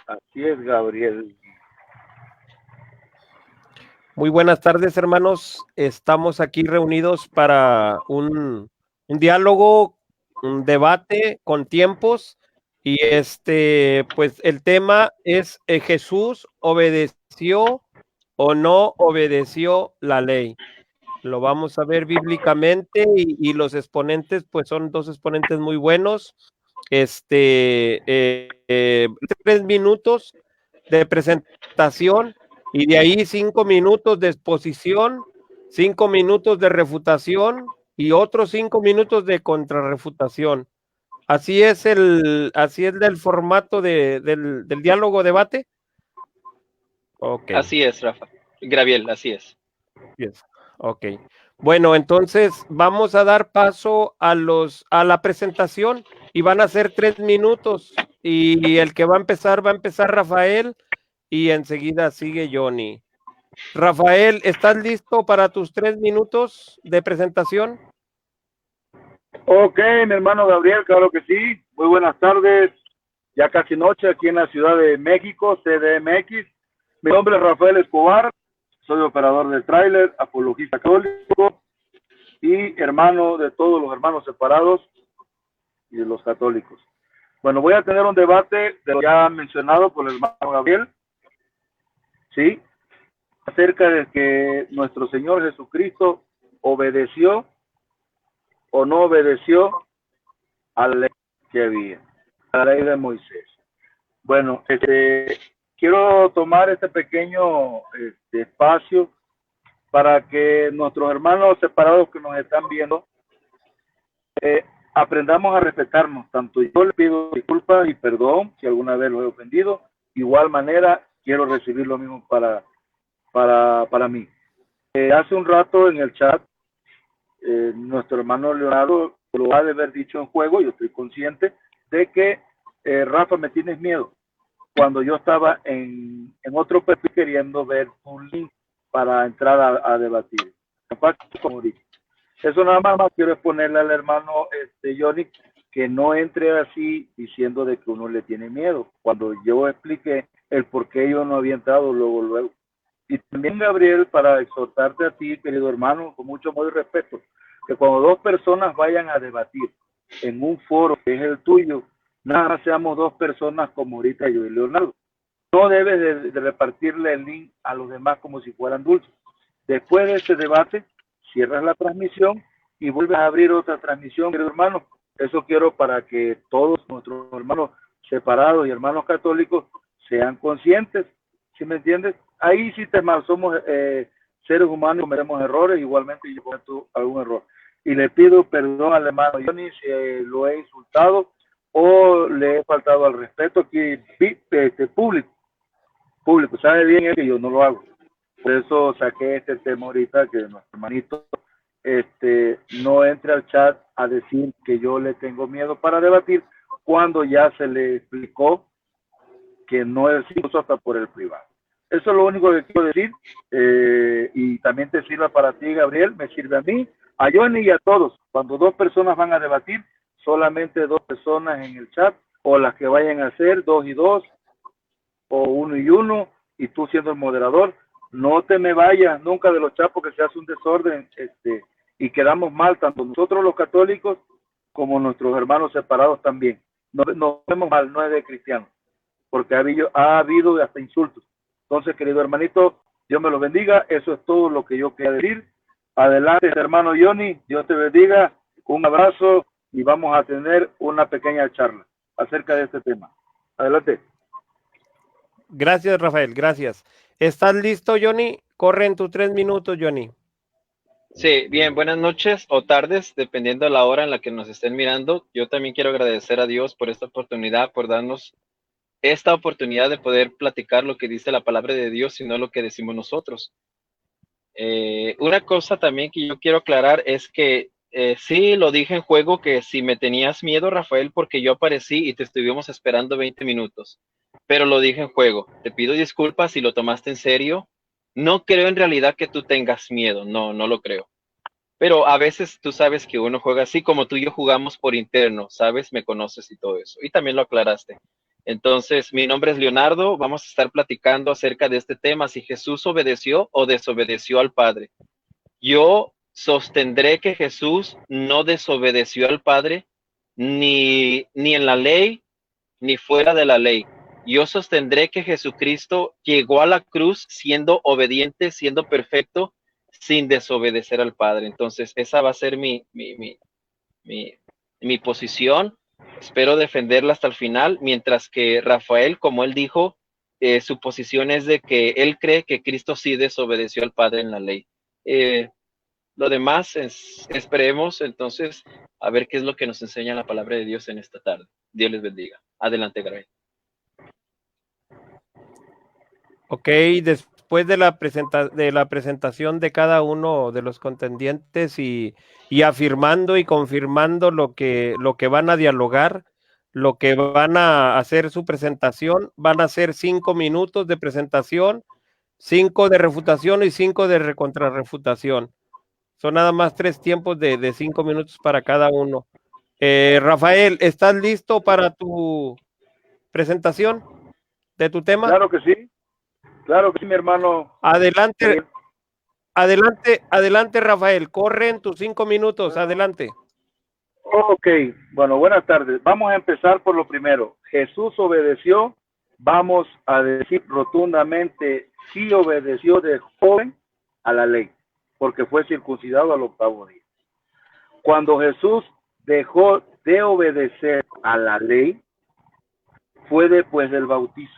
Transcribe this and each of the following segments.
Así es, Gabriel. Muy buenas tardes, hermanos. Estamos aquí reunidos para un diálogo, un debate con tiempos. Y pues el tema es, ¿Jesús obedeció o no obedeció la ley? Lo vamos a ver bíblicamente y los exponentes, pues son dos exponentes muy buenos. 3 minutos de presentación y de ahí 5 minutos de exposición, 5 minutos de refutación y otros 5 minutos de contrarrefutación. Así es el formato del diálogo debate. Ok. Así es, Rafa. Gabriel, así es. Yes. Ok. Bueno, entonces vamos a dar paso a la presentación y van a ser 3 minutos. Y el que va a empezar Rafael y enseguida sigue Johnny. Rafael, ¿estás listo para tus 3 minutos de presentación? Ok, mi hermano Gabriel, claro que sí. Muy buenas tardes. Ya casi noche aquí en la Ciudad de México, CDMX. Mi nombre es Rafael Escobar. Soy operador de tráiler, apologista católico y hermano de todos los hermanos separados y de los católicos. Bueno, voy a tener un debate de lo ya mencionado por el hermano Gabriel, ¿sí? Acerca de que nuestro Señor Jesucristo obedeció o no obedeció a la ley que había, a la ley de Moisés. Bueno, quiero tomar este pequeño espacio para que nuestros hermanos separados que nos están viendo aprendamos a respetarnos. Tanto yo le pido disculpas y perdón si alguna vez los he ofendido. Igual manera, quiero recibir lo mismo para mí. Hace un rato en el chat, nuestro hermano Leonardo lo ha de haber dicho en juego, yo estoy consciente de que Rafa, me tienes miedo, cuando yo estaba en otro perfil queriendo ver un link para entrar a debatir. Eso nada más quiero exponerle al hermano Johnny que no entre así diciendo de que uno le tiene miedo, cuando yo expliqué el por qué yo no había entrado luego. Y también, Gabriel, para exhortarte a ti, querido hermano, con mucho amor y respeto, que cuando dos personas vayan a debatir en un foro que es el tuyo, nada más seamos dos personas como ahorita yo y Leonardo. No debes de repartirle el link a los demás como si fueran dulces. Después de ese debate, cierras la transmisión y vuelves a abrir otra transmisión, querido hermano. Eso quiero para que todos nuestros hermanos separados y hermanos católicos sean conscientes, ¿sí me entiendes? Ahí sí te mal, somos seres humanos, cometemos errores, igualmente yo cometo algún error. Y le pido perdón al hermano Johnny si lo he insultado o le he faltado al respeto aquí público, sabe bien que yo no lo hago. Por eso saqué este tema ahorita, que nuestro hermanito no entre al chat a decir que yo le tengo miedo para debatir, cuando ya se le explicó que no es incluso hasta por el privado. Eso es lo único que quiero decir, y también te sirva para ti, Gabriel, me sirve a mí, a Johnny y a todos. Cuando dos personas van a debatir, solamente dos personas en el chat, o las que vayan a ser 2 y 2, o 1 y 1, y tú siendo el moderador. No te me vayas nunca de los chats, porque se hace un desorden y quedamos mal, tanto nosotros los católicos como nuestros hermanos separados también. Nos vemos mal, no es de cristianos, porque ha habido hasta insultos. Entonces, querido hermanito, Dios me lo bendiga. Eso es todo lo que yo quería decir. Adelante, hermano Johnny, Dios te bendiga. Un abrazo y vamos a tener una pequeña charla acerca de este tema. Adelante. Gracias, Rafael, gracias. ¿Estás listo, Johnny? Corre en tus 3 minutos, Johnny. Sí, bien, buenas noches o tardes, dependiendo de la hora en la que nos estén mirando. Yo también quiero agradecer a Dios por esta oportunidad, por darnos esta oportunidad de poder platicar lo que dice la palabra de Dios y no lo que decimos nosotros. Una cosa también que yo quiero aclarar es que sí, lo dije en juego, que si me tenías miedo, Rafael, porque yo aparecí y te estuvimos esperando 20 minutos, pero lo dije en juego. Te pido disculpas si lo tomaste en serio. No creo en realidad que tú tengas miedo, no lo creo. Pero a veces tú sabes que uno juega así, como tú y yo jugamos por interno, ¿sabes? Me conoces y todo eso. Y también lo aclaraste. Entonces, mi nombre es Leonardo, vamos a estar platicando acerca de este tema, si Jesús obedeció o desobedeció al Padre. Yo sostendré que Jesús no desobedeció al Padre ni en la ley ni fuera de la ley. Yo sostendré que Jesucristo llegó a la cruz siendo obediente, siendo perfecto, sin desobedecer al Padre. Entonces, esa va a ser mi posición. Espero defenderla hasta el final, mientras que Rafael, como él dijo, su posición es de que él cree que Cristo sí desobedeció al Padre en la ley. Lo demás esperemos entonces a ver qué es lo que nos enseña la palabra de Dios en esta tarde. Dios les bendiga. Adelante, Gabriel. Ok, después de la presentación de cada uno de los contendientes y afirmando y confirmando lo que van a dialogar, lo que van a hacer su presentación, van a ser 5 minutos de presentación, 5 de refutación y 5 de contrarrefutación. Son nada más 3 tiempos de 5 minutos para cada uno. Rafael, ¿estás listo para tu presentación de tu tema? Claro que sí, mi hermano. Adelante, adelante, Rafael, corren tus 5 minutos, adelante. Ok, bueno, buenas tardes. Vamos a empezar por lo primero. Jesús obedeció, vamos a decir rotundamente, sí obedeció de joven a la ley, porque fue circuncidado al 8º día. Cuando Jesús dejó de obedecer a la ley, fue después del bautizo.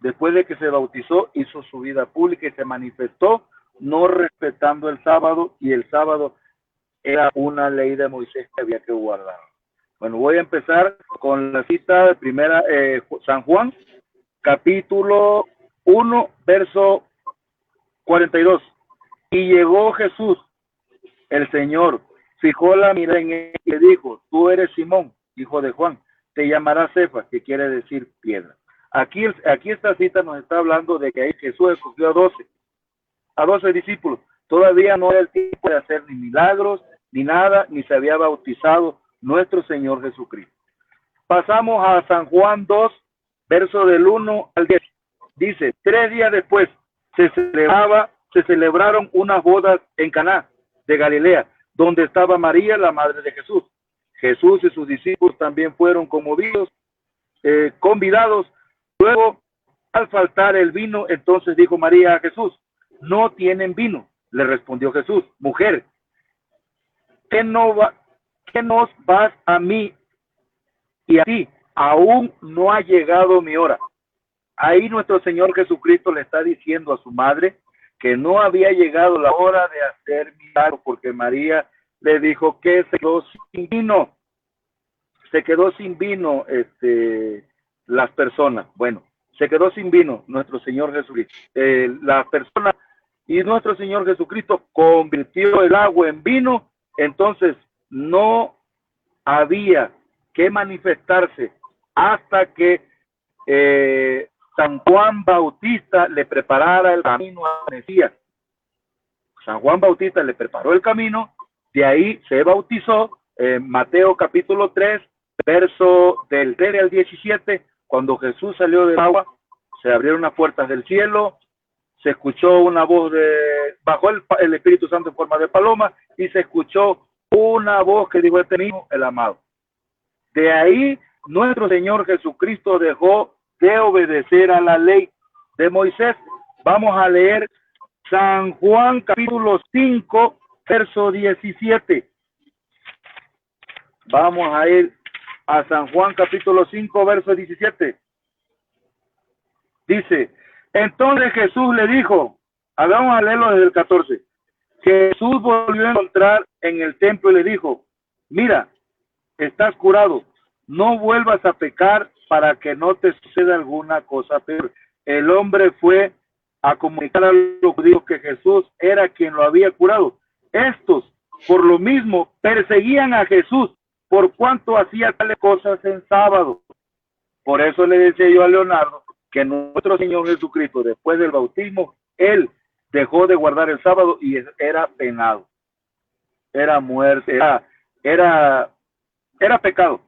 Después de que se bautizó, hizo su vida pública y se manifestó, no respetando el sábado, y el sábado era una ley de Moisés que había que guardar. Bueno, voy a empezar con la cita de primera, San Juan, capítulo 1, verso 42. Y llegó Jesús, el Señor, fijó la mirada en él y le dijo, tú eres Simón, hijo de Juan, te llamarás Cefas, que quiere decir piedra. Aquí esta cita nos está hablando de que ahí Jesús escogió a 12 discípulos. Todavía no era el tiempo de hacer ni milagros, ni nada, ni se había bautizado nuestro Señor Jesucristo. Pasamos a San Juan 2, verso del 1 al 10. Dice, 3 días después se celebraron unas bodas en Caná de Galilea, donde estaba María, la madre de Jesús. Jesús y sus discípulos también fueron convidados. Luego, al faltar el vino, entonces dijo María a Jesús, no tienen vino. Le respondió Jesús, mujer, ¿qué nos vas a mí y a ti? Aún no ha llegado mi hora. Ahí nuestro Señor Jesucristo le está diciendo a su madre que no había llegado la hora de hacer milagros, porque María le dijo que se quedó sin vino. Se quedó sin vino las personas. Bueno, se quedó sin vino nuestro Señor Jesucristo. Las personas y nuestro Señor Jesucristo convirtió el agua en vino, entonces no había que manifestarse hasta que San Juan Bautista le preparara el camino a Mesías. San Juan Bautista le preparó el camino, de ahí se bautizó. Mateo capítulo 3, verso del 3 al 17, cuando Jesús salió del agua, se abrieron las puertas del cielo, se escuchó una voz bajó el Espíritu Santo en forma de paloma, y se escuchó una voz que dijo, este mismo, el amado. De ahí, nuestro Señor Jesucristo dejó de obedecer a la ley de Moisés. Vamos a leer San Juan capítulo 5, verso 17. Vamos a ir a San Juan capítulo 5, verso 17. Dice, entonces Jesús le dijo, vamos a leerlo desde el 14. Jesús volvió a encontrar en el templo y le dijo, mira, estás curado, no vuelvas a pecar para que no te suceda alguna cosa peor. El hombre fue a comunicar a los judíos que Jesús era quien lo había curado. Estos, por lo mismo, perseguían a Jesús por cuanto hacía tales cosas en sábado. Por eso le decía yo a Leonardo que nuestro Señor Jesucristo, después del bautismo, él dejó de guardar el sábado y era penado, era muerte, era pecado.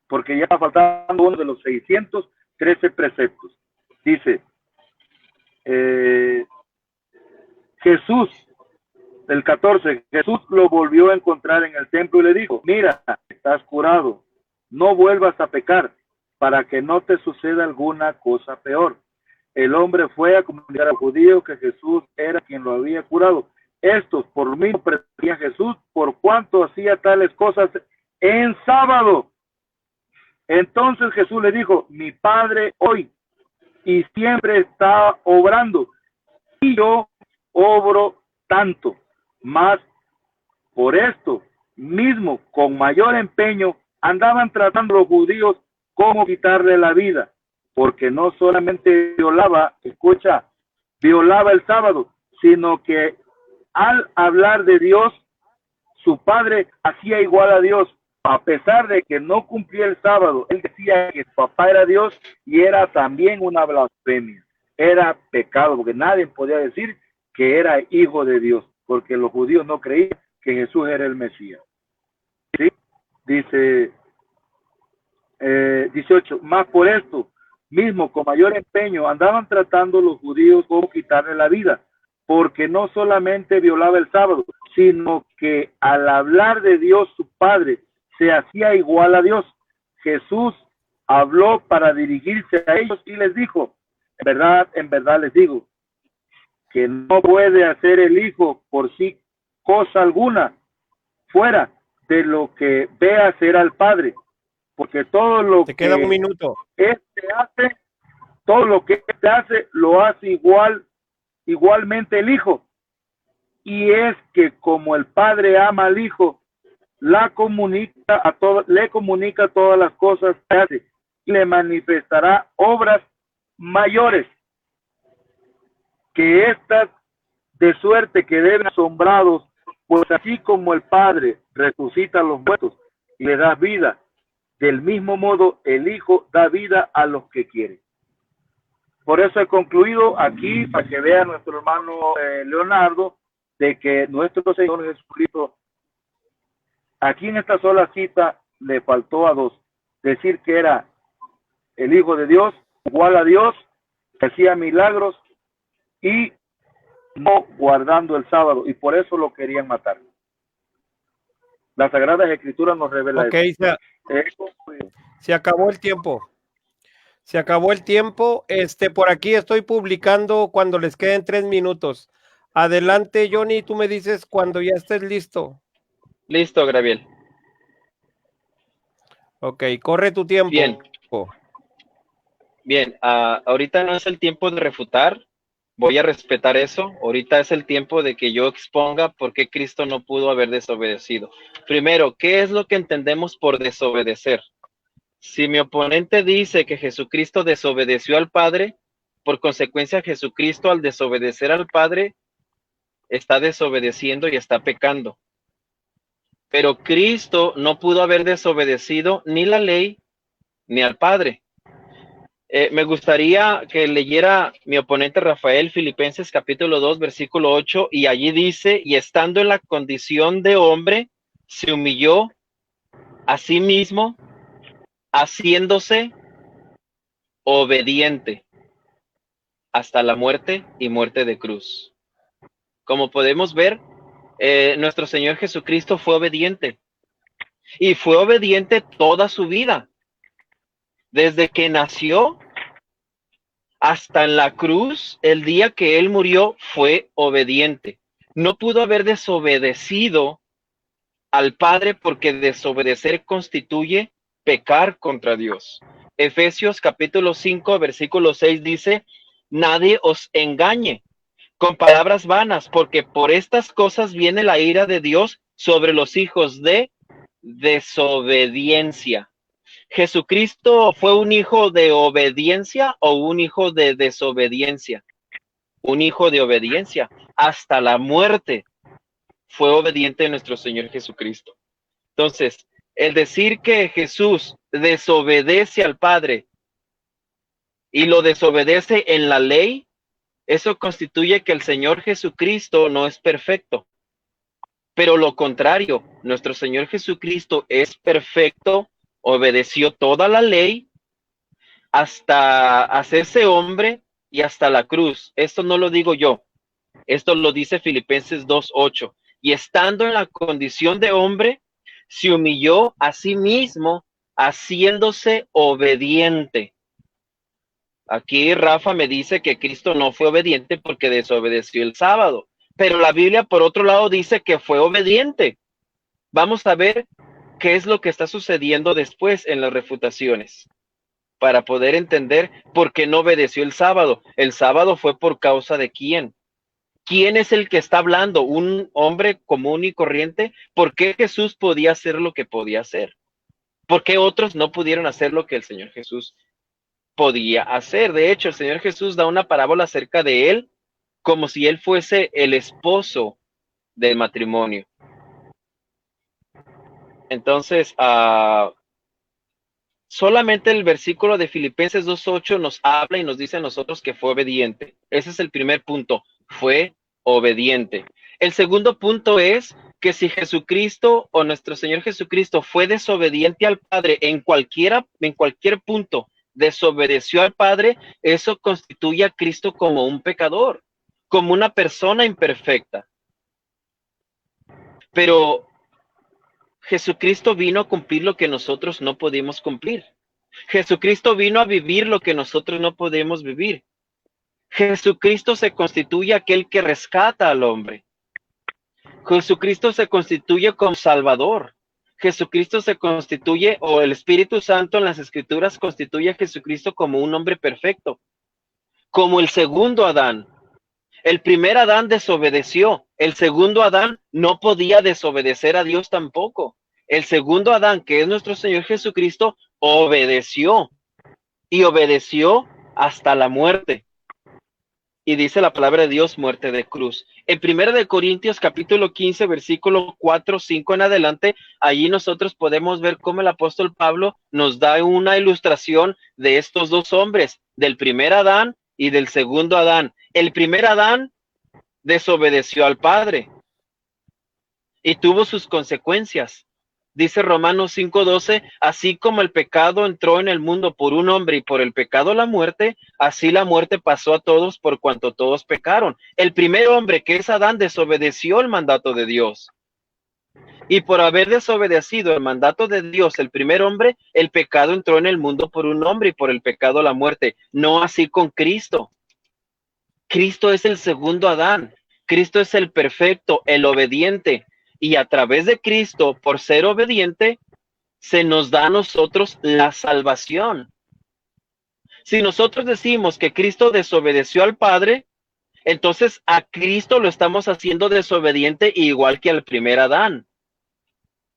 porque ya faltando uno de los 613 preceptos. Dice, Jesús, el 14, Jesús lo volvió a encontrar en el templo y le dijo, mira, estás curado, no vuelvas a pecar, para que no te suceda alguna cosa peor. El hombre fue a comunicar a los judíos que Jesús era quien lo había curado. Estos por lo mismo pretendían a Jesús por cuanto hacía tales cosas en sábado. Entonces Jesús le dijo, mi Padre hoy y siempre está obrando, y yo obro tanto, más por esto mismo, con mayor empeño, andaban tratando los judíos cómo quitarle la vida, porque no solamente violaba el sábado, sino que al hablar de Dios, su padre hacía igual a Dios, a pesar de que no cumplía el sábado. Él decía que su papá era Dios y era también una blasfemia, era pecado, porque nadie podía decir que era hijo de Dios, porque los judíos no creían que Jesús era el Mesías. ¿Sí? Dice 18, más por esto mismo, con mayor empeño, andaban tratando los judíos cómo quitarle la vida, porque no solamente violaba el sábado, sino que al hablar de Dios su Padre, se hacía igual a Dios. Jesús habló para dirigirse a ellos y les dijo, en verdad les digo, que no puede hacer el Hijo por sí cosa alguna, fuera de lo que ve hacer al Padre, porque todo lo Te queda un minuto. todo lo que éste hace, lo hace igualmente el Hijo. Y es que como el Padre ama al Hijo, le comunica todas las cosas que hace, y le manifestará obras mayores que estas, de suerte que deben asombrados, pues así como el Padre resucita a los muertos y le da vida, del mismo modo el Hijo da vida a los que quiere. Por eso he concluido aquí, para que vea nuestro hermano Leonardo, de que nuestro Señor Jesucristo, aquí en esta sola cita, le faltó a dos, decir que era el Hijo de Dios, igual a Dios, que hacía milagros y no guardando el sábado, y por eso lo querían matar. Las Sagradas Escrituras nos revelan eso. Se acabó el tiempo. Se acabó el tiempo. Por aquí estoy publicando cuando les queden 3 minutos. Adelante, Johnny, tú me dices cuando ya estés listo. Listo, Gabriel. Ok, corre tu tiempo. Bien, ahorita no es el tiempo de refutar, voy a respetar eso. Ahorita es el tiempo de que yo exponga por qué Cristo no pudo haber desobedecido. Primero, ¿qué es lo que entendemos por desobedecer? Si mi oponente dice que Jesucristo desobedeció al Padre, por consecuencia Jesucristo al desobedecer al Padre está desobedeciendo y está pecando. Pero Cristo no pudo haber desobedecido ni la ley ni al Padre. Me gustaría que leyera mi oponente Rafael Filipenses capítulo 2 versículo 8, y allí dice, y estando en la condición de hombre, se humilló a sí mismo, haciéndose obediente hasta la muerte y muerte de cruz. Como podemos ver, nuestro Señor Jesucristo fue obediente, y fue obediente toda su vida. Desde que nació hasta en la cruz, el día que él murió, fue obediente. No pudo haber desobedecido al Padre, porque desobedecer constituye pecar contra Dios. Efesios capítulo 5, versículo 6 dice, nadie os engañe con palabras vanas, porque por estas cosas viene la ira de Dios sobre los hijos de desobediencia. ¿Jesucristo fue un hijo de obediencia o un hijo de desobediencia? Un hijo de obediencia. Hasta la muerte fue obediente nuestro Señor Jesucristo. Entonces, el decir que Jesús desobedece al Padre y lo desobedece en la ley, eso constituye que el Señor Jesucristo no es perfecto. Pero lo contrario, nuestro Señor Jesucristo es perfecto, obedeció toda la ley hasta hacerse hombre y hasta la cruz. Esto no lo digo yo, esto lo dice Filipenses 2:8. Y estando en la condición de hombre, se humilló a sí mismo, haciéndose obediente. Aquí Rafa me dice que Cristo no fue obediente porque desobedeció el sábado, pero la Biblia por otro lado dice que fue obediente. Vamos a ver qué es lo que está sucediendo después en las refutaciones para poder entender por qué no obedeció el sábado. El sábado fue por causa de quién. ¿Quién es el que está hablando? ¿Un hombre común y corriente? ¿Por qué Jesús podía hacer lo que podía hacer? ¿Por qué otros no pudieron hacer lo que el Señor Jesús podía hacer? De hecho, el Señor Jesús da una parábola acerca de él como si él fuese el esposo del matrimonio. Entonces, solamente el versículo de Filipenses 2:8 nos habla y nos dice a nosotros que fue obediente. Ese es el primer punto, fue obediente. El segundo punto es que si Jesucristo o nuestro Señor Jesucristo fue desobediente al Padre en cualquier punto, desobedeció al Padre, eso constituye a Cristo como un pecador, como una persona imperfecta. Pero Jesucristo vino a cumplir lo que nosotros no podemos cumplir. Jesucristo vino a vivir lo que nosotros no podemos vivir. Jesucristo se constituye aquel que rescata al hombre. Jesucristo se constituye como Salvador. Jesucristo se constituye, o el Espíritu Santo en las Escrituras constituye a Jesucristo como un hombre perfecto, como el segundo Adán. El primer Adán desobedeció, el segundo Adán no podía desobedecer a Dios tampoco. El segundo Adán, que es nuestro Señor Jesucristo, obedeció y obedeció hasta la muerte. Y dice la palabra de Dios, muerte de cruz. En 1 Corintios capítulo 15, versículo 4, 5 en adelante, allí nosotros podemos ver cómo el apóstol Pablo nos da una ilustración de estos dos hombres, del primer Adán y del segundo Adán. El primer Adán desobedeció al Padre y tuvo sus consecuencias. Dice Romanos 5:12, así como el pecado entró en el mundo por un hombre y por el pecado la muerte, así la muerte pasó a todos por cuanto todos pecaron. El primer hombre, que es Adán, desobedeció el mandato de Dios. Y por haber desobedecido el mandato de Dios, el primer hombre, el pecado entró en el mundo por un hombre y por el pecado la muerte. No así con Cristo. Cristo es el segundo Adán. Cristo es el perfecto, el obediente. Y a través de Cristo, por ser obediente, se nos da a nosotros la salvación. Si nosotros decimos que Cristo desobedeció al Padre, entonces a Cristo lo estamos haciendo desobediente igual que al primer Adán.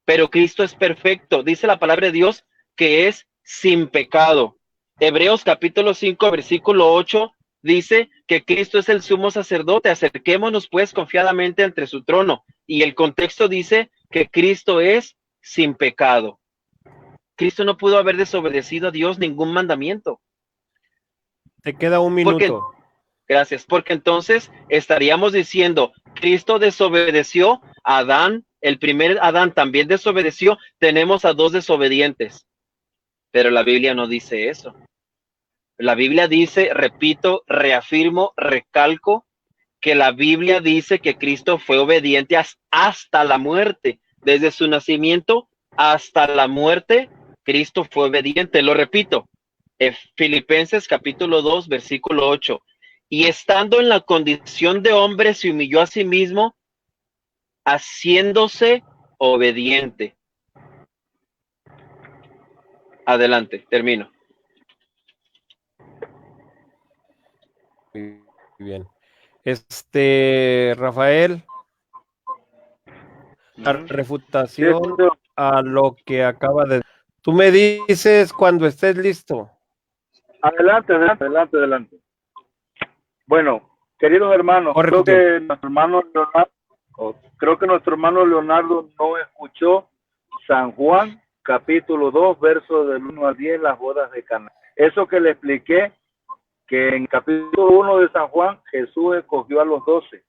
Pero Cristo es perfecto. Dice la palabra de Dios que es sin pecado. Hebreos capítulo 5, versículo 8 dice que Cristo es el sumo sacerdote. Acerquémonos pues confiadamente ante su trono. Y el contexto dice que Cristo es sin pecado. Cristo no pudo haber desobedecido a Dios ningún mandamiento. Te queda un minuto. Gracias, porque entonces estaríamos diciendo, Cristo desobedeció, Adán, el primer Adán también desobedeció, tenemos a dos desobedientes. Pero la Biblia no dice eso. La Biblia dice, repito, reafirmo, recalco, que la Biblia dice que Cristo fue obediente hasta la muerte. Desde su nacimiento hasta la muerte, Cristo fue obediente. Lo repito, Filipenses capítulo 2, versículo 8. Y estando en la condición de hombre, se humilló a sí mismo, haciéndose obediente. Adelante, termino. Muy bien. Rafael, la refutación a lo que acaba de... Tú me dices cuando estés listo. Adelante. Bueno, queridos hermanos, creo que nuestro hermano Leonardo no escuchó San Juan, capítulo 2, versos del 1 al 10, las bodas de Caná. Eso que le expliqué, que en capítulo 1 de San Juan, Jesús escogió a los 12.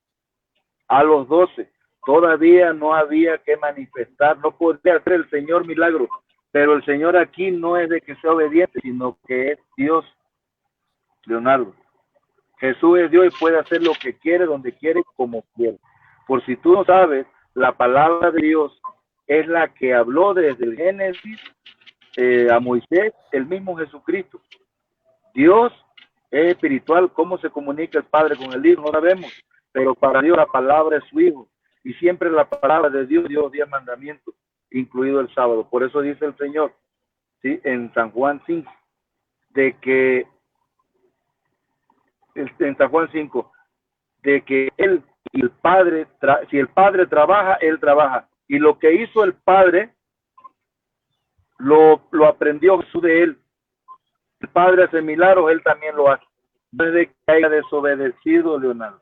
A los 12. Todavía no había que manifestar, no podía hacer el Señor milagros Pero el Señor aquí no es de que sea obediente, sino que es Dios, Leonardo. Jesús es Dios y puede hacer lo que quiere, donde quiere, como quiere. Por si tú no sabes, la palabra de Dios es la que habló desde el Génesis a Moisés, el mismo Jesucristo. Dios es espiritual. ¿Cómo se comunica el Padre con el Hijo? No sabemos. Pero para Dios la palabra es su Hijo. Y siempre la palabra de Dios dio 10 mandamientos, incluido el sábado. Por eso dice el Señor, ¿sí?, en San Juan 5, de que en San Juan 5, de que él y el Padre, si el Padre trabaja, él trabaja. Y lo que hizo el Padre, lo aprendió Jesús de él. El Padre hace milagros, él también lo hace. No es de que haya desobedecido, Leonardo.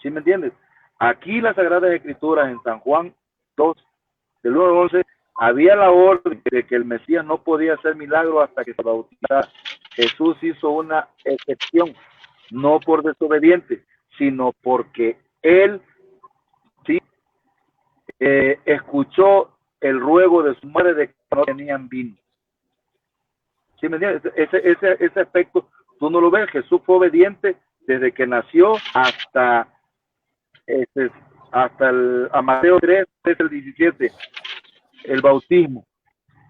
¿Sí me entiendes? Aquí las Sagradas Escrituras, en San Juan 2, del 1 al 11, había la orden de que el Mesías no podía hacer milagros hasta que se bautizara. Jesús hizo una excepción, no por desobediente, sino porque él, sí, escuchó el ruego de su madre de que no tenían vino. ¿Sí me entiendes? Ese aspecto tú no lo ves. Jesús fue obediente desde que nació hasta a Mateo 3, el 17, el bautismo.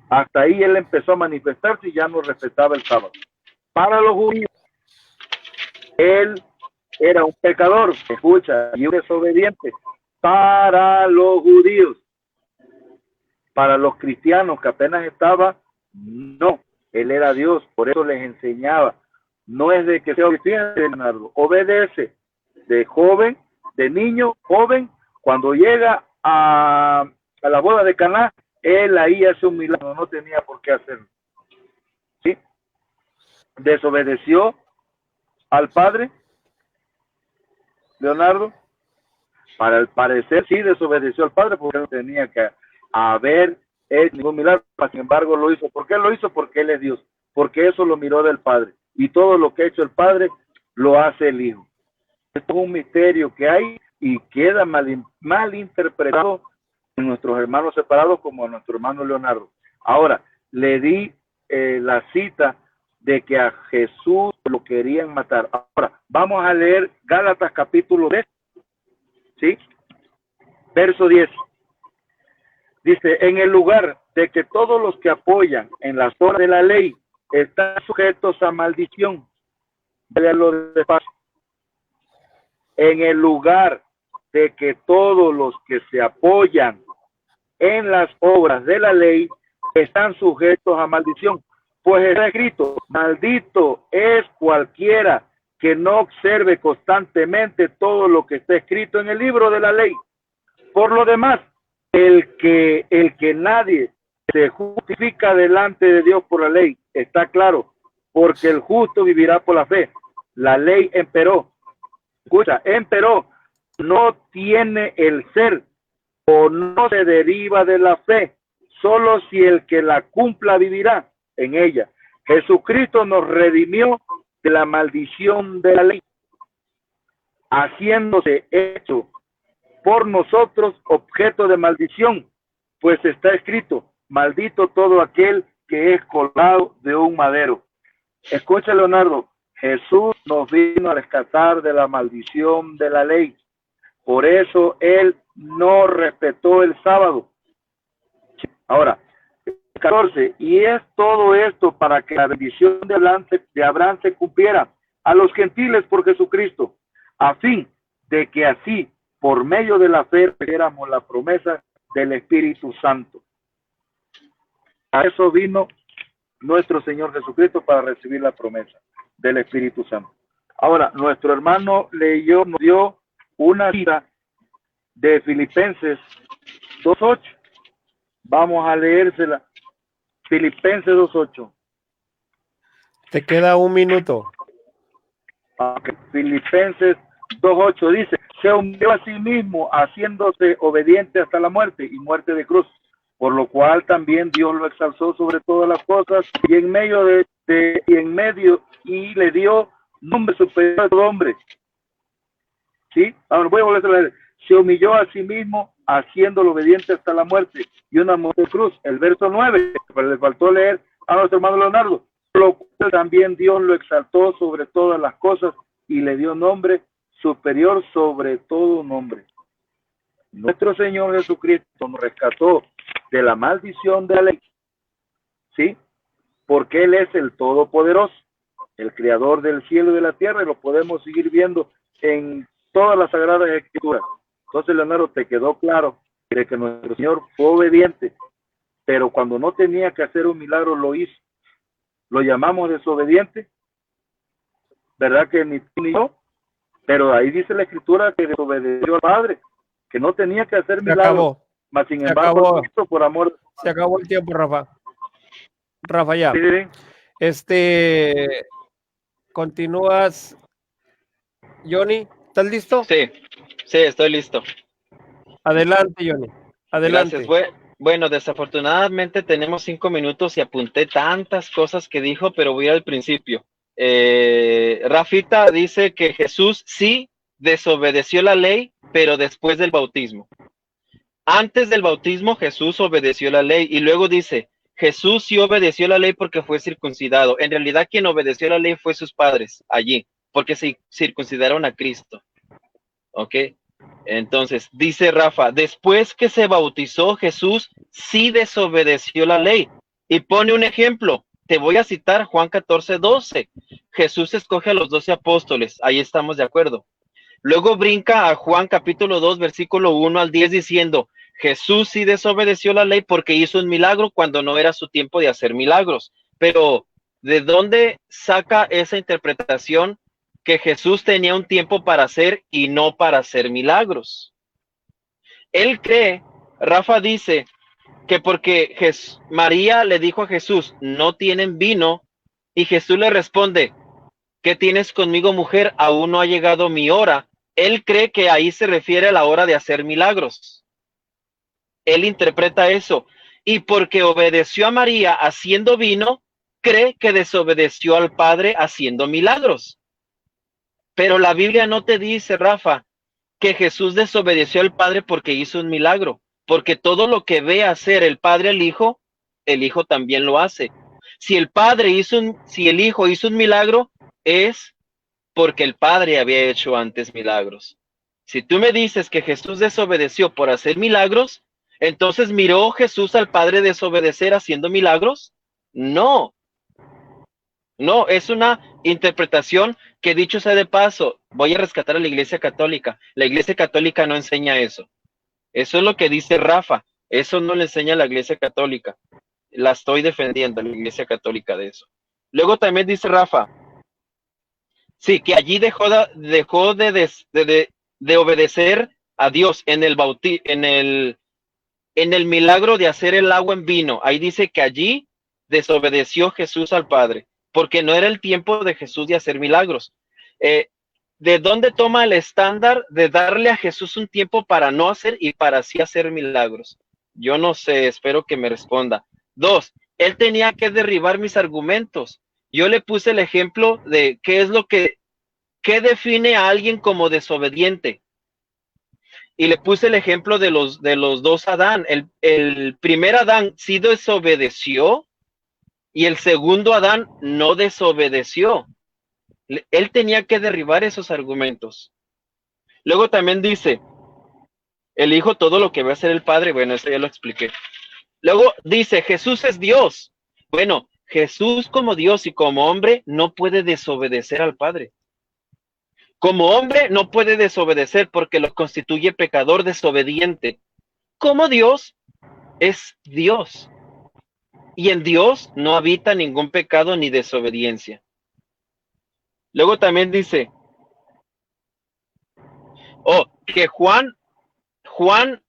Hasta ahí él empezó a manifestarse y ya no respetaba el sábado. Para los judíos, él era un pecador, escucha, y un desobediente. Para los judíos, para los cristianos que apenas estaba, no, él era Dios, por eso les enseñaba. No es de que sea obediente, Leonardo, obedece de joven, de niño, joven, cuando llega a la boda de Caná, él ahí hace un milagro, no tenía por qué hacerlo. ¿Sí? Desobedeció al Padre, Leonardo. Para el parecer sí desobedeció al Padre porque no tenía que haber hecho ningún milagro, sin embargo lo hizo. ¿Por qué lo hizo? Porque él es Dios, porque eso lo miró del Padre, y todo lo que ha hecho el Padre lo hace el Hijo. Esto es un misterio que hay y queda mal interpretado en nuestros hermanos separados, como a nuestro hermano Leonardo. Ahora, le di la cita de que a Jesús lo querían matar. Ahora, vamos a leer Gálatas capítulo 10, ¿sí? Verso 10. Dice, en el lugar de que todos los que apoyan en las obras de la ley están sujetos a maldición. Léalo despacio. En el lugar de que todos los que se apoyan en las obras de la ley están sujetos a maldición. Pues está escrito, maldito es cualquiera que no observe constantemente todo lo que está escrito en el libro de la ley. Por lo demás, el que nadie se justifica delante de Dios por la ley, está claro, porque el justo vivirá por la fe. La ley empero, escucha, empero, no tiene el ser o no se deriva de la fe, solo si el que la cumpla vivirá en ella. Jesucristo nos redimió de la maldición de la ley, haciéndose hecho por nosotros objeto de maldición, pues está escrito, maldito todo aquel que es colgado de un madero. Escucha, Leonardo, Jesús nos vino a rescatar de la maldición de la ley. Por eso él no respetó el sábado. Ahora, 14, y es todo esto para que la bendición de Abraham se cumpliera a los gentiles por Jesucristo, a fin de que así, por medio de la fe, recibiéramos la promesa del Espíritu Santo. A eso vino nuestro Señor Jesucristo, para recibir la promesa del Espíritu Santo. Ahora, nuestro hermano nos dio una cita de Filipenses 2:8. Vamos a leérsela. Filipenses 2:8. Te queda un minuto. Okay. Filipenses 2:8 dice, se humilló a sí mismo, haciéndose obediente hasta la muerte y muerte de cruz, por lo cual también Dios lo exalzó sobre todas las cosas y en medio y le dio nombre superior a todo hombre. ¿Sí? Ahora voy a volver a leer. Se humilló a sí mismo, haciéndolo obediente hasta la muerte, y una muerte de cruz. El verso 9, pero le faltó leer a nuestro hermano Leonardo, lo cual también Dios lo exaltó sobre todas las cosas y le dio nombre superior sobre todo nombre. Nuestro Señor Jesucristo nos rescató de la maldición de la ley, ¿sí? Porque Él es el Todopoderoso, el Creador del cielo y de la tierra, y lo podemos seguir viendo en todas las Sagradas Escrituras. Entonces, Leonardo, te quedó claro de que nuestro Señor fue obediente, pero cuando no tenía que hacer un milagro lo hizo. Lo llamamos desobediente, ¿verdad? Que ni tú ni yo, pero ahí dice la Escritura que desobedeció al Padre, que no tenía que hacer milagros, mas sin embargo lo hizo por amor. Se acabó el tiempo, Rafa. Rafa, ya. Sí. Continúas. Johnny, ¿estás listo? Sí, estoy listo. Adelante, Johnny. Adelante. Gracias. Bueno, desafortunadamente tenemos 5 minutos y apunté tantas cosas que dijo, pero voy al principio. Rafita dice que Jesús sí desobedeció la ley, pero después del bautismo. Antes del bautismo Jesús obedeció la ley, y luego dice, Jesús sí obedeció la ley porque fue circuncidado. En realidad quien obedeció la ley fue sus padres allí, porque se circuncidaron a Cristo. ¿Ok? Entonces, dice Rafa, después que se bautizó, Jesús sí desobedeció la ley. Y pone un ejemplo. Te voy a citar Juan 14:12. Jesús escoge a los 12 apóstoles. Ahí estamos de acuerdo. Luego brinca a Juan capítulo 2, versículo 1 al 10, diciendo, Jesús sí desobedeció la ley porque hizo un milagro cuando no era su tiempo de hacer milagros. Pero, ¿de dónde saca esa interpretación que Jesús tenía un tiempo para hacer y no para hacer milagros? Él cree, Rafa dice, que porque María le dijo a Jesús, no tienen vino, y Jesús le responde, ¿qué tienes conmigo, mujer? Aún no ha llegado mi hora. Él cree que ahí se refiere a la hora de hacer milagros. Él interpreta eso. Y porque obedeció a María haciendo vino, cree que desobedeció al Padre haciendo milagros. Pero la Biblia no te dice, Rafa, que Jesús desobedeció al Padre porque hizo un milagro. Porque todo lo que ve hacer el Padre al Hijo, el Hijo también lo hace. Si el Hijo hizo un milagro, es porque el Padre había hecho antes milagros. Si tú me dices que Jesús desobedeció por hacer milagros, entonces ¿miró Jesús al Padre desobedecer haciendo milagros? No. No, es una interpretación que, dicho sea de paso, voy a rescatar a la Iglesia Católica. La Iglesia Católica no enseña eso. Eso es lo que dice Rafa. Eso no le enseña a la Iglesia Católica. La estoy defendiendo, la Iglesia Católica, de eso. Luego también dice Rafa, sí, que allí dejó de obedecer a Dios en el milagro de hacer el agua en vino. Ahí dice que allí desobedeció Jesús al Padre, porque no era el tiempo de Jesús de hacer milagros. ¿De dónde toma el estándar de darle a Jesús un tiempo para no hacer y para así hacer milagros? Yo no sé, espero que me responda. 2, él tenía que derribar mis argumentos. Yo le puse el ejemplo de qué define a alguien como desobediente. Y le puse el ejemplo de los dos Adán. El primer Adán sí desobedeció y el segundo Adán no desobedeció. Él tenía que derribar esos argumentos. Luego también dice, el Hijo todo lo que va a hacer el Padre. Bueno, eso ya lo expliqué. Luego dice, Jesús es Dios. Bueno, Jesús como Dios y como hombre no puede desobedecer al Padre. Como hombre no puede desobedecer porque lo constituye pecador desobediente. Como Dios es Dios. Y en Dios no habita ningún pecado ni desobediencia. Luego también dice, que Juan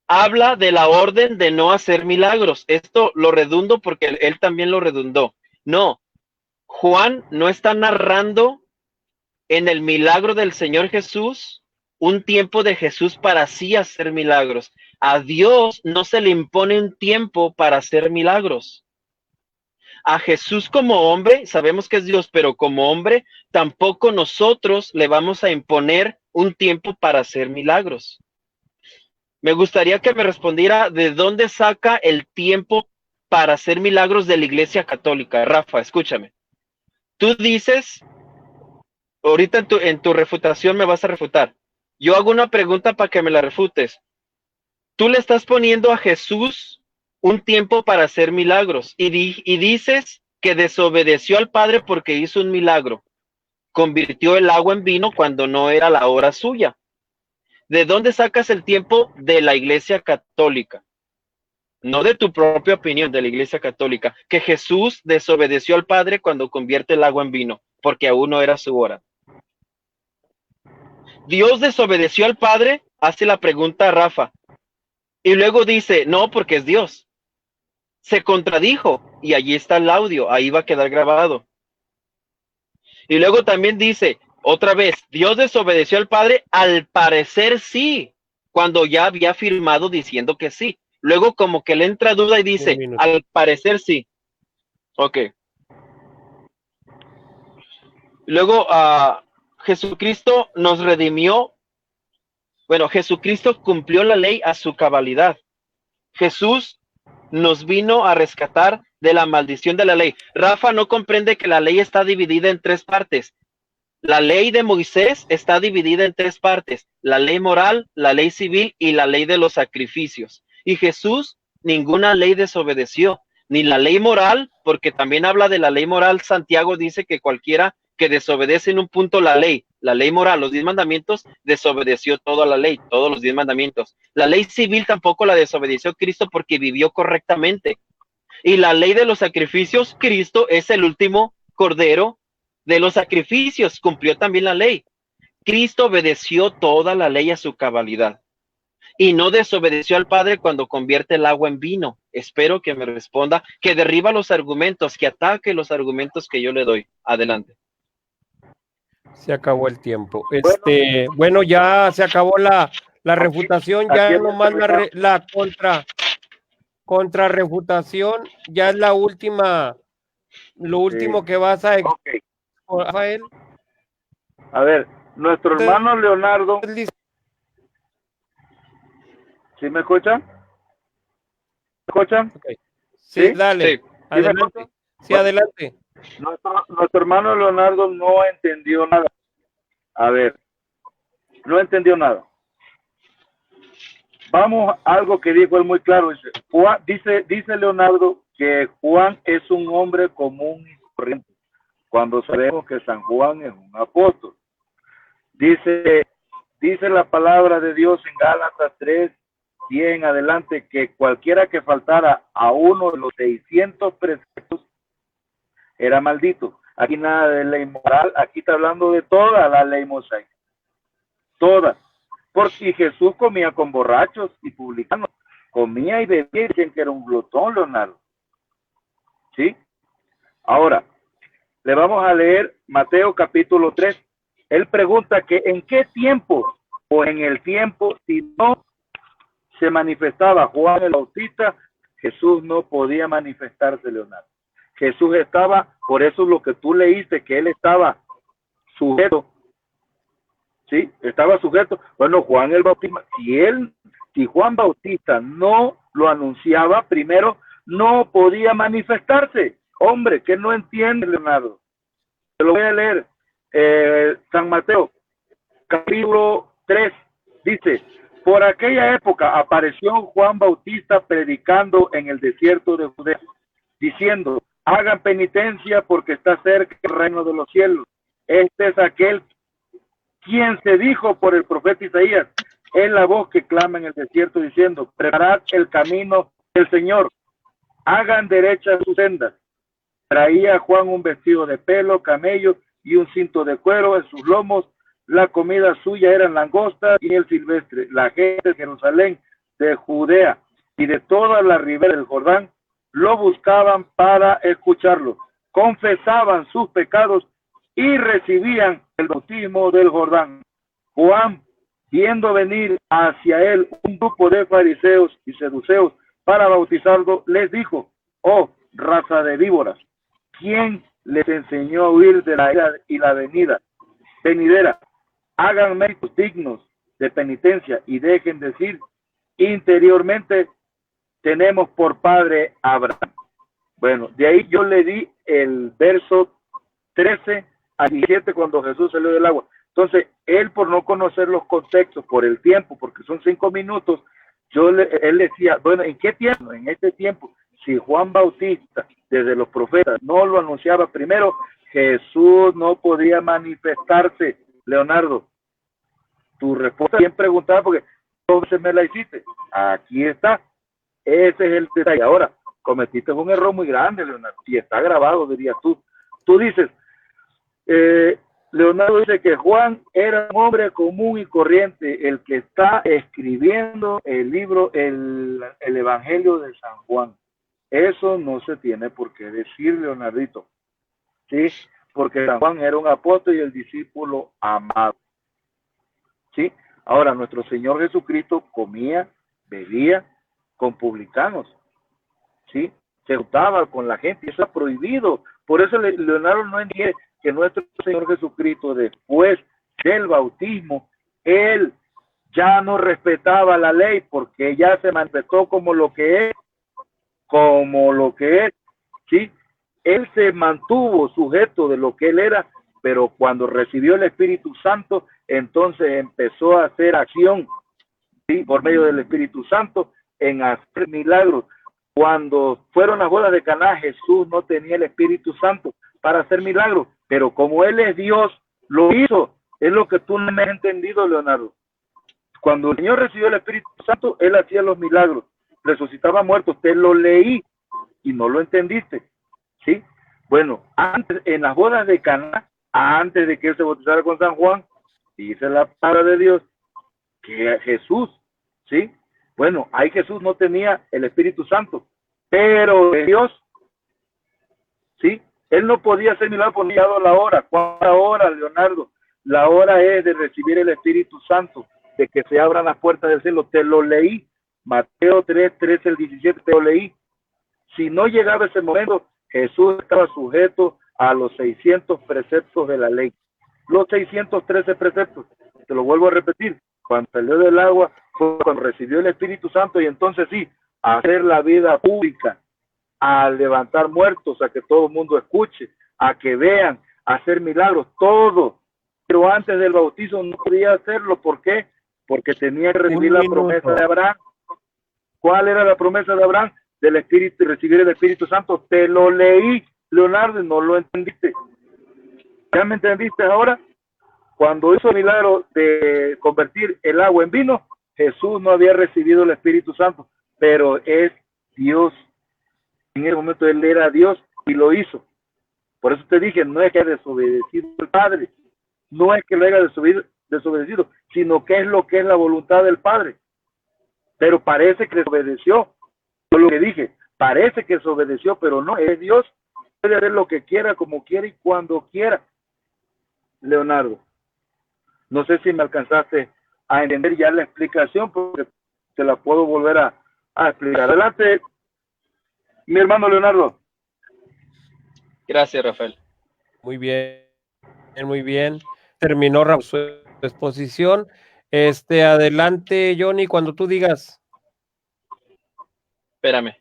habla de la orden de no hacer milagros. Esto lo redundo porque él también lo redundó. No, Juan no está narrando en el milagro del Señor Jesús un tiempo de Jesús para así hacer milagros. A Dios no se le impone un tiempo para hacer milagros. A Jesús como hombre, sabemos que es Dios, pero como hombre, tampoco nosotros le vamos a imponer un tiempo para hacer milagros. Me gustaría que me respondiera de dónde saca el tiempo para hacer milagros de la Iglesia Católica. Rafa, escúchame. Tú dices, ahorita en tu refutación me vas a refutar. Yo hago una pregunta para que me la refutes. Tú le estás poniendo a Jesús un tiempo para hacer milagros y dices que desobedeció al Padre porque hizo un milagro. Convirtió el agua en vino cuando no era la hora suya. ¿De dónde sacas el tiempo de la Iglesia Católica? No de tu propia opinión de la Iglesia Católica, que Jesús desobedeció al Padre cuando convierte el agua en vino, porque aún no era su hora. Dios desobedeció al Padre, hace la pregunta a Rafa, y luego dice, no, porque es Dios. Se contradijo, y allí está el audio, ahí va a quedar grabado. Y luego también dice, otra vez, Dios desobedeció al Padre, al parecer sí, cuando ya había afirmado diciendo que sí. Luego como que le entra duda y dice, al parecer sí. Ok. Luego Jesucristo nos redimió. Bueno, Jesucristo cumplió la ley a su cabalidad. Jesús nos vino a rescatar de la maldición de la ley. Rafa no comprende que la ley está dividida en tres partes. La ley de Moisés está dividida en tres partes: la ley moral, la ley civil y la ley de los sacrificios. Y Jesús ninguna ley desobedeció, ni la ley moral, porque también habla de la ley moral. Santiago dice que cualquiera que desobedece en un punto la ley moral, los 10 mandamientos, desobedeció toda la ley, todos los 10 mandamientos. La ley civil tampoco la desobedeció Cristo porque vivió correctamente. Y la ley de los sacrificios, Cristo es el último cordero de los sacrificios, cumplió también la ley. Cristo obedeció toda la ley a su cabalidad y no desobedeció al Padre cuando convierte el agua en vino. Espero que me responda, que derriba los argumentos, que ataque los argumentos que yo le doy. Adelante. Se acabó el tiempo. Bueno, ya se acabó la refutación, ya nomás la contrarrefutación, ya es la última, lo último que vas a Rafael. A ver, nuestro hermano Leonardo. ¿Sí me escuchan? ¿Me escuchan? Okay. Sí, dale. Sí. Adelante. Sí, adelante. Nuestro hermano Leonardo no entendió nada. A ver, no entendió nada. Vamos a algo que dijo él muy claro. Dice Leonardo que Juan es un hombre común y corriente, cuando sabemos que San Juan es un apóstol. Dice la palabra de Dios en Gálatas 3, 10 en adelante, que cualquiera que faltara a uno de los 600 preceptos era maldito. Aquí nada de ley moral, aquí está hablando de toda la ley mosaica. Toda. Porque Jesús comía con borrachos y publicanos. Comía y bebía y dicen que era un glotón, Leonardo. ¿Sí? Ahora, le vamos a leer Mateo capítulo 3. Él pregunta que en qué tiempo o en el tiempo, si no se manifestaba Juan el Bautista, Jesús no podía manifestarse, Leonardo. Jesús estaba, por eso lo que tú leíste, que él estaba sujeto, ¿sí? Estaba sujeto. Bueno, Juan el Bautista, si Juan Bautista no lo anunciaba primero, no podía manifestarse. Hombre, que no entiende, Leonardo. Te lo voy a leer. San Mateo, capítulo 3, dice: por aquella época apareció Juan Bautista predicando en el desierto de Judea, diciendo: hagan penitencia porque está cerca el reino de los cielos. Este es aquel quien se dijo por el profeta Isaías: es la voz que clama en el desierto diciendo: preparad el camino del Señor, hagan derechas sus sendas. Traía Juan un vestido de pelo, camello y un cinto de cuero en sus lomos. La comida suya eran langostas y el silvestre. La gente de Jerusalén, de Judea y de toda la ribera del Jordán lo buscaban para escucharlo. Confesaban sus pecados y recibían el bautismo del Jordán. Juan, viendo venir hacia él un grupo de fariseos y seduceos para bautizarlo, les dijo: oh, raza de víboras, ¿quién les enseñó a huir de la ira y la venidera? Hagan méritos dignos de penitencia y dejen decir interiormente tenemos por padre a Abraham. Bueno, de ahí yo le di el verso 13 a 17 cuando Jesús salió del agua. Entonces, él por no conocer los contextos, por el tiempo, porque son 5 minutos, él decía, bueno, ¿en qué tiempo? En este tiempo, si Juan Bautista, desde los profetas, no lo anunciaba primero, Jesús no podía manifestarse. Leonardo, tu respuesta bien preguntada porque entonces me la hiciste. Aquí está. Ese es el detalle. Ahora, cometiste un error muy grande, Leonardo, y está grabado, dirías tú. Tú dices, Leonardo dice que Juan era un hombre común y corriente, el que está escribiendo el libro, el Evangelio de San Juan. Eso no se tiene por qué decir, Leonardito, ¿sí? Porque San Juan era un apóstol y el discípulo amado, ¿sí? Ahora, nuestro Señor Jesucristo comía, bebía con publicanos, ¿sí? Se juntaba con la gente, eso es prohibido. Por eso Leonardo no entiende que nuestro Señor Jesucristo, después del bautismo, él ya no respetaba la ley porque ya se manifestó como lo que es, ¿sí? Él se mantuvo sujeto de lo que él era, pero cuando recibió el Espíritu Santo, entonces empezó a hacer acción, ¿sí? Por medio del Espíritu Santo, en hacer milagros. Cuando fueron las bodas de Caná, Jesús no tenía el Espíritu Santo para hacer milagros, pero como él es Dios, lo hizo. Es lo que tú no me has entendido, Leonardo. Cuando el Señor recibió el Espíritu Santo, él hacía los milagros, resucitaba muertos. Te lo leí y no lo entendiste, ¿sí? Bueno, antes, en las bodas de Caná, antes de que él se bautizara con San Juan, dice la palabra de Dios que Jesús, ¿sí? Bueno, ahí Jesús no tenía el Espíritu Santo, pero de Dios, ¿sí? Él no podía hacer milagros por llegado la hora. ¿Cuánta hora, Leonardo? La hora es de recibir el Espíritu Santo, de que se abran las puertas del cielo. Te lo leí, Mateo 3, 13 al 17, te lo leí. Si no llegaba ese momento, Jesús estaba sujeto a los 600 preceptos de la ley. Los 613 preceptos, te lo vuelvo a repetir, cuando salió del agua fue cuando recibió el Espíritu Santo y entonces sí, hacer la vida pública, a levantar muertos, a que todo el mundo escuche, a que vean, a hacer milagros, todo. Pero antes del bautizo no podía hacerlo. ¿Por qué? Porque tenía que recibir la promesa de Abraham. ¿Cuál era la promesa de Abraham? Del Espíritu, recibir el Espíritu Santo. Te lo leí, Leonardo, y no lo entendiste. ¿Ya me entendiste ahora? Cuando hizo el milagro de convertir el agua en vino, Jesús no había recibido el Espíritu Santo, pero es Dios. En ese momento él era Dios y lo hizo. Por eso te dije, no es que haya desobedecido al Padre, no es que lo haya desobedecido, sino que es lo que es la voluntad del Padre. Pero parece que desobedeció. Yo lo que dije, parece que desobedeció, pero no, es Dios. Puede hacer lo que quiera, como quiera y cuando quiera. Leonardo, no sé si me alcanzaste a entender ya la explicación, porque te la puedo volver a explicar. Adelante, mi hermano Leonardo. Gracias, Rafael. Muy bien, muy bien. Terminó su exposición. Adelante, Johnny, cuando tú digas. Espérame.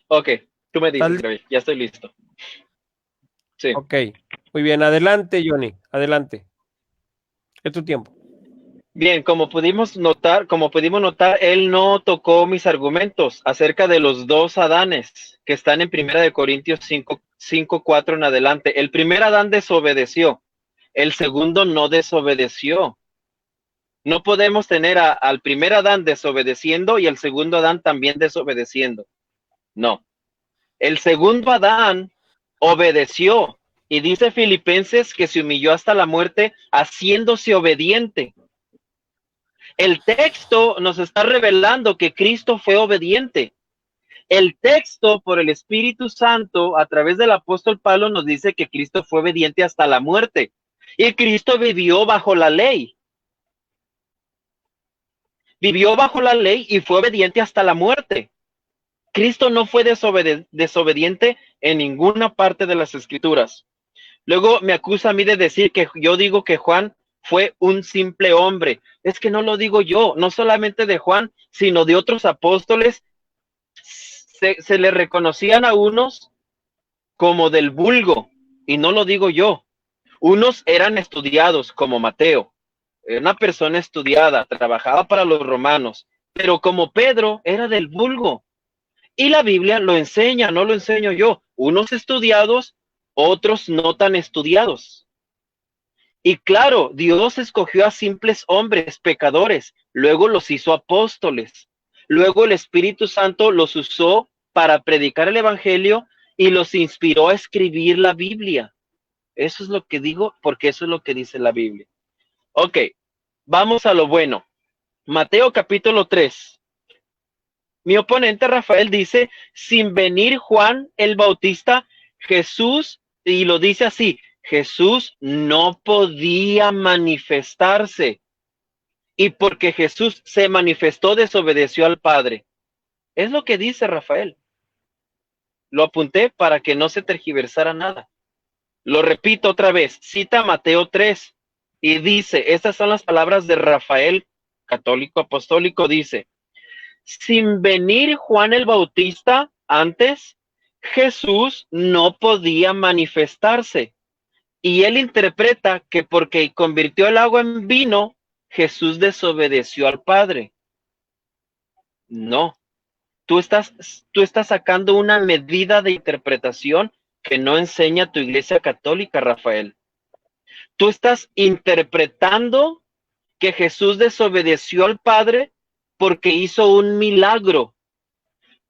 Ok, tú me dices, Gabriel, ya estoy listo. Sí. Ok, muy bien. Adelante, Johnny, adelante. Es tu tiempo. Bien, como pudimos notar, él no tocó mis argumentos acerca de los dos Adanes que están en 1 Corintios 5:4 en adelante. El primer Adán desobedeció, el segundo no desobedeció. No podemos tener al primer Adán desobedeciendo y el segundo Adán también desobedeciendo. No. El segundo Adán obedeció y dice Filipenses que se humilló hasta la muerte haciéndose obediente. El texto nos está revelando que Cristo fue obediente. El texto por el Espíritu Santo a través del apóstol Pablo nos dice que Cristo fue obediente hasta la muerte y Cristo vivió bajo la ley. Vivió bajo la ley y fue obediente hasta la muerte. Cristo no fue desobediente en ninguna parte de las Escrituras. Luego me acusa a mí de decir que yo digo que Juan fue un simple hombre. Es que no lo digo yo, no solamente de Juan, sino de otros apóstoles. Se le reconocían a unos como del vulgo, y no lo digo yo. Unos eran estudiados, como Mateo, era una persona estudiada, trabajaba para los romanos, pero como Pedro era del vulgo. Y la Biblia lo enseña, no lo enseño yo. Unos estudiados, otros no tan estudiados. Y claro, Dios escogió a simples hombres, pecadores, luego los hizo apóstoles. Luego el Espíritu Santo los usó para predicar el Evangelio y los inspiró a escribir la Biblia. Eso es lo que digo, porque eso es lo que dice la Biblia. Ok, vamos a lo bueno. Mateo capítulo 3. Mi oponente Rafael dice, sin venir Juan el Bautista, Jesús, y lo dice así, Jesús no podía manifestarse. Y porque Jesús se manifestó, desobedeció al Padre. Es lo que dice Rafael. Lo apunté para que no se tergiversara nada. Lo repito otra vez, cita Mateo 3 y dice, estas son las palabras de Rafael, católico apostólico, dice, sin venir Juan el Bautista antes, Jesús no podía manifestarse. Y él interpreta que porque convirtió el agua en vino, Jesús desobedeció al Padre. No, tú estás sacando una medida de interpretación que no enseña tu iglesia católica, Rafael. Tú estás interpretando que Jesús desobedeció al Padre porque hizo un milagro.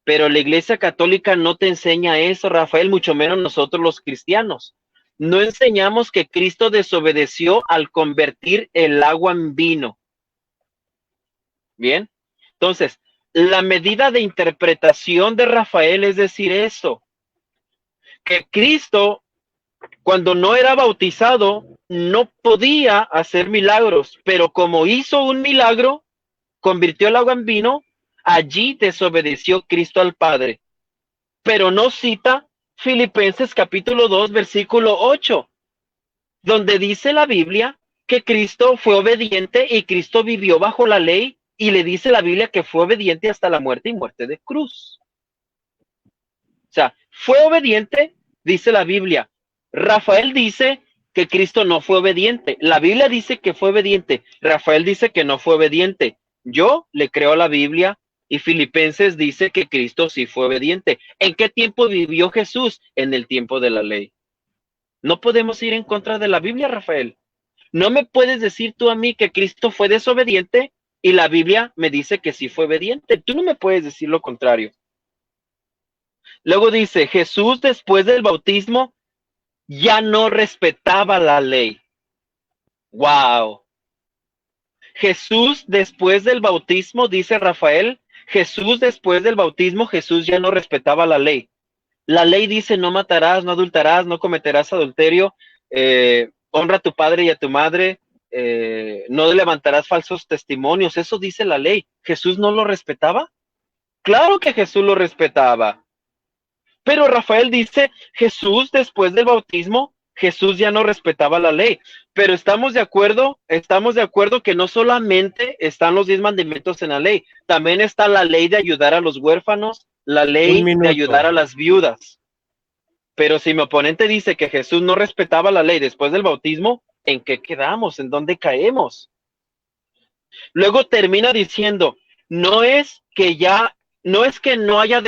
Pero la iglesia católica no te enseña eso, Rafael, mucho menos nosotros los cristianos. No enseñamos que Cristo desobedeció al convertir el agua en vino. Bien, entonces, la medida de interpretación de Rafael es decir eso, que Cristo, cuando no era bautizado, no podía hacer milagros, pero como hizo un milagro, convirtió el agua en vino, allí desobedeció Cristo al Padre. Pero no cita Filipenses capítulo 2, versículo 8, donde dice la Biblia que Cristo fue obediente y Cristo vivió bajo la ley, y le dice la Biblia que fue obediente hasta la muerte y muerte de cruz. O sea, fue obediente, dice la Biblia. Rafael dice que Cristo no fue obediente. La Biblia dice que fue obediente. Rafael dice que no fue obediente. Yo le creo a la Biblia y Filipenses dice que Cristo sí fue obediente. ¿En qué tiempo vivió Jesús? En el tiempo de la ley. No podemos ir en contra de la Biblia, Rafael. No me puedes decir tú a mí que Cristo fue desobediente y la Biblia me dice que sí fue obediente. Tú no me puedes decir lo contrario. Luego dice, Jesús después del bautismo ya no respetaba la ley. ¡Wow! Jesús después del bautismo, dice Rafael, Jesús después del bautismo, Jesús ya no respetaba la ley. La ley dice no matarás, no adulterarás, no cometerás adulterio, honra a tu padre y a tu madre, no levantarás falsos testimonios. Eso dice la ley. ¿Jesús no lo respetaba? Claro que Jesús lo respetaba. Pero Rafael dice, Jesús después del bautismo, Jesús ya no respetaba la ley. Pero estamos de acuerdo que no solamente están los 10 mandamientos en la ley, también está la ley de ayudar a los huérfanos, la ley de ayudar a las viudas. Pero si mi oponente dice que Jesús no respetaba la ley después del bautismo, ¿en qué quedamos? ¿En dónde caemos? Luego termina diciendo, no es que no haya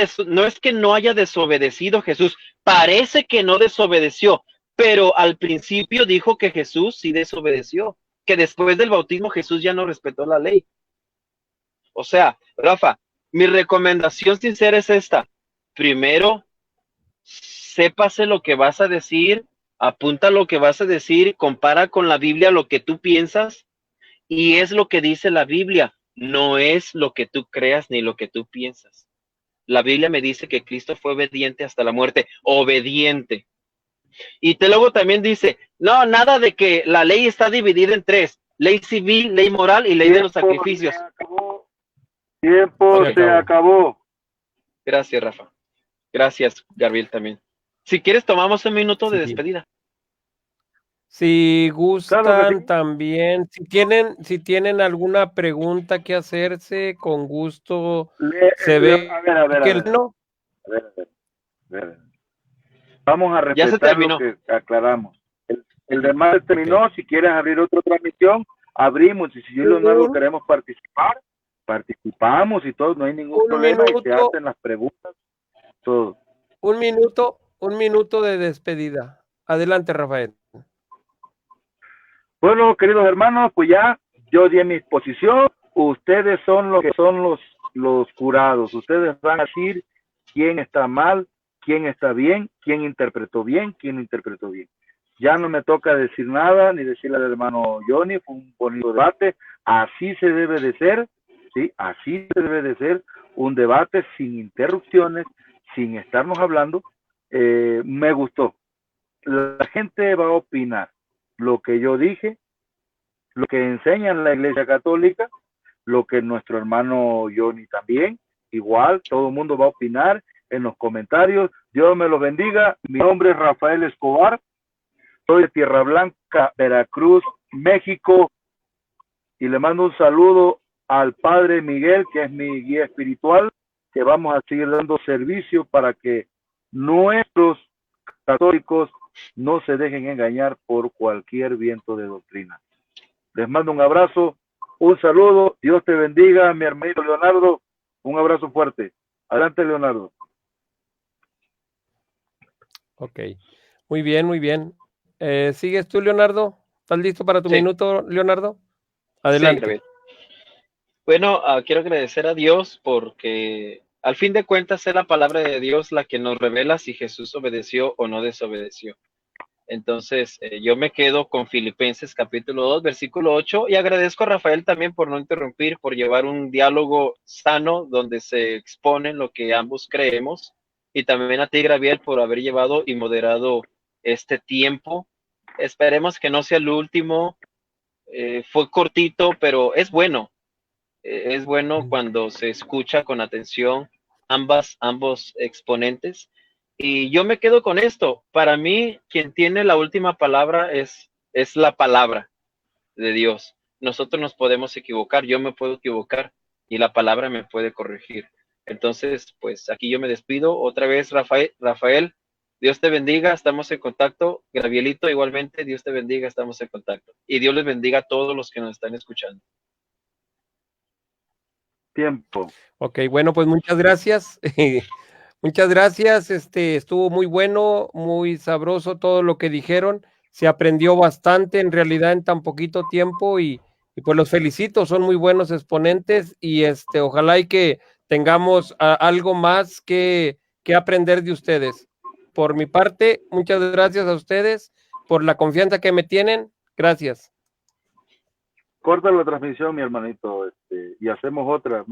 desobedecido Jesús, parece que no desobedeció, pero al principio dijo que Jesús sí desobedeció, que después del bautismo Jesús ya no respetó la ley. O sea, Rafa, mi recomendación sincera es esta. Primero, sépase lo que vas a decir, apunta lo que vas a decir, compara con la Biblia lo que tú piensas, y es lo que dice la Biblia, no es lo que tú creas ni lo que tú piensas. La Biblia me dice que Cristo fue obediente hasta la muerte, obediente. Y luego también dice, no, nada de que la ley está dividida en 3, ley civil, ley moral y ley de los sacrificios. Tiempo se acabó. Gracias, Rafa. Gracias, Gabriel, también. Si quieres, tomamos un minuto de despedida. Si Claro que gustan sí. también, si tienen alguna pregunta que hacerse, con gusto se A ve ver, a ver, que a el ver, no. a ver, a ver. Vamos a Ya se respetar lo terminó. que aclaramos. El demás Ok. terminó. Si quieres abrir otra transmisión, abrimos. Y si yo y Leonardo Un, queremos participar, participamos y todo, no hay ningún un problema y se minuto, hacen las preguntas, todo. un minuto de despedida. Adelante, Rafael. Bueno, queridos hermanos, pues ya yo di mi exposición. Ustedes son los que son los jurados. Ustedes van a decir quién está mal, quién está bien, quién interpretó bien, quién no interpretó bien. Ya no me toca decir nada, ni decirle al hermano Johnny, fue un bonito debate. Así se debe de ser, ¿sí? Así se debe de ser un debate sin interrupciones, sin estarnos hablando. Me gustó. La gente va a opinar lo que yo dije, lo que enseña en la Iglesia Católica, lo que nuestro hermano Johnny también, igual, todo el mundo va a opinar en los comentarios. Dios me los bendiga. Mi nombre es Rafael Escobar, soy de Tierra Blanca, Veracruz, México, y le mando un saludo al Padre Miguel, que es mi guía espiritual, que vamos a seguir dando servicio para que nuestros católicos no se dejen engañar por cualquier viento de doctrina. Les mando un abrazo, un saludo, Dios te bendiga, mi hermanito Leonardo, un abrazo fuerte. Adelante, Leonardo. Ok. Muy bien, muy bien. ¿Sigues tú, Leonardo? ¿Estás listo para tu Sí, minuto, Leonardo? sí, Adelante. Gabriel. Bueno, quiero agradecer a Dios porque al fin de cuentas es la palabra de Dios la que nos revela si Jesús obedeció o no desobedeció. Entonces, yo me quedo con Filipenses capítulo 2, versículo 8, y agradezco a Rafael también por no interrumpir, por llevar un diálogo sano donde se exponen lo que ambos creemos, y también a ti, Gabriel, por haber llevado y moderado este tiempo. Esperemos que no sea el último. Fue cortito, pero es bueno. Es bueno cuando se escucha con atención ambos exponentes. Y yo me quedo con esto. Para mí, quien tiene la última palabra es la palabra de Dios. Nosotros nos podemos equivocar, yo me puedo equivocar y la palabra me puede corregir. Entonces, pues aquí yo me despido. Otra vez, Rafael, Dios te bendiga, estamos en contacto. Gabrielito, igualmente, Dios te bendiga, estamos en contacto. Y Dios les bendiga a todos los que nos están escuchando. Tiempo. Ok, bueno, pues muchas gracias. Muchas gracias. Estuvo muy bueno, muy sabroso todo lo que dijeron. Se aprendió bastante en realidad en tan poquito tiempo y pues los felicito, son muy buenos exponentes y ojalá y que tengamos algo más que aprender de ustedes. Por mi parte, muchas gracias a ustedes por la confianza que me tienen. Gracias. Corta la transmisión, mi hermanito, y hacemos otra más.